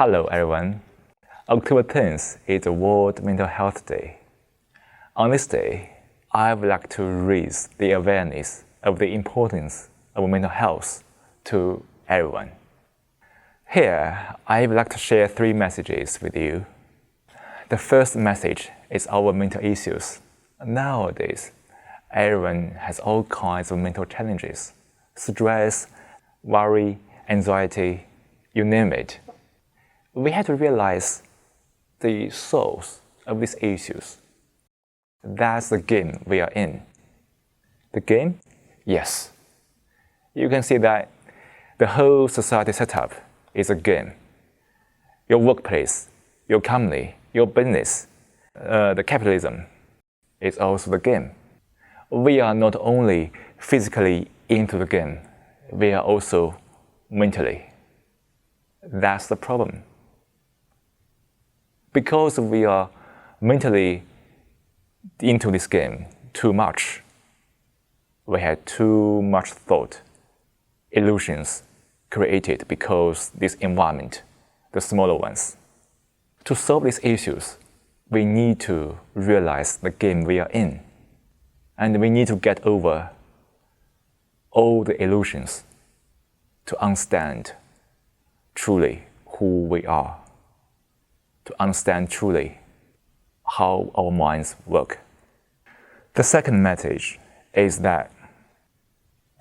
Hello everyone. October 10th is the World Mental Health Day. On this day, I would like to raise the awareness of the importance of mental health to everyone. Here, I would like to share 3 messages with you. The first message is our mental issues. Nowadays, everyone has all kinds of mental challenges. Stress, worry, anxiety, you name it. We have to realize the source of these issues. That's the game we are in. The game? Yes. You can see that the whole society setup is a game. Your workplace, your company, your business, the capitalism is also the game. We are not only physically into the game, we are also mentally. That's the problem. Because we are mentally into this game too much, we had too much thought, illusions created because this environment, the smaller ones. To solve these issues, we need to realize the game we are in, and we need to get over all the illusions to understand truly who we are, to understand truly how our minds work. The second message is that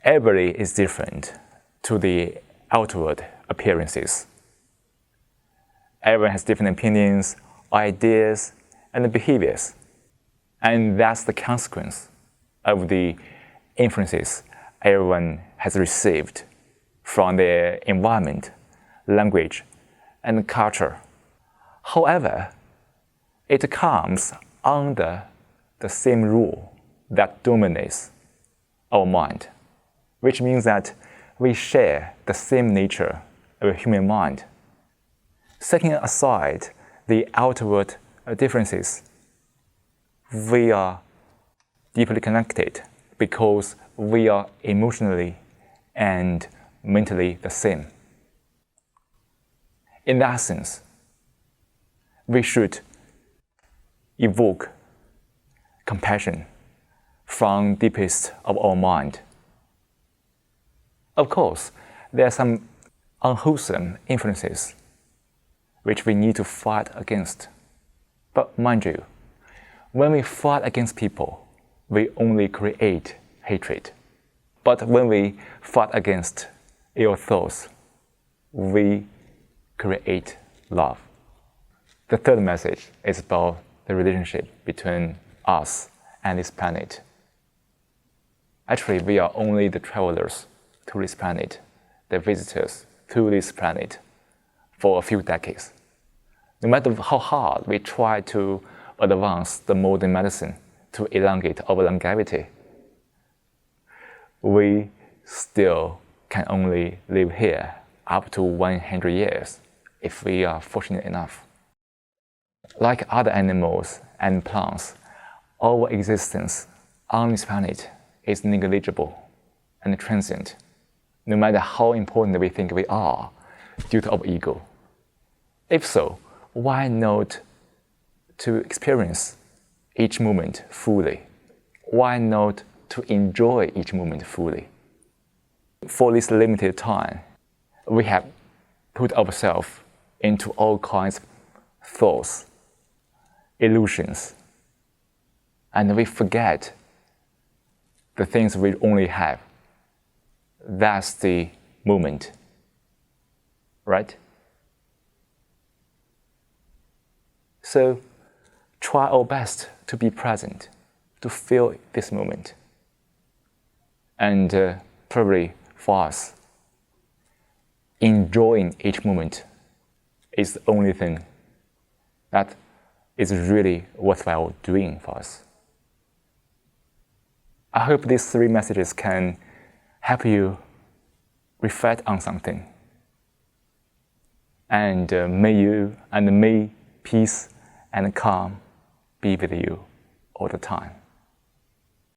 everybody is different to the outward appearances. Everyone has different opinions, ideas, and behaviors. And that's the consequence of the influences everyone has received from their environment, language, and culture. However, it comes under the same rule that dominates our mind, which means that we share the same nature of a human mind. Setting aside the outward differences, we are deeply connected because we are emotionally and mentally the same. In that sense, we should evoke compassion from deepest of our mind. Of course, there are some unwholesome influences which we need to fight against. But mind you, when we fight against people, we only create hatred. But when we fight against ill thoughts, we create love. The third message is about the relationship between us and this planet. Actually, we are only the travelers to this planet, the visitors to this planet for a few decades. No matter how hard we try to advance the modern medicine to elongate our longevity, we still can only live here up to 100 years if we are fortunate enough. Like other animals and plants, our existence on this planet is negligible and transient, no matter how important we think we are due to our ego. If so, why not to experience each moment fully? Why not to enjoy each moment fully? For this limited time, we have put ourselves into all kinds of thoughts, illusions, and we forget the things we only have. That's the moment, right? So try our best to be present, to feel this moment. And probably for us, enjoying each moment is the only thing that is really worthwhile doing for us. I hope these 3 messages can help you reflect on something. And may peace and calm be with you all the time.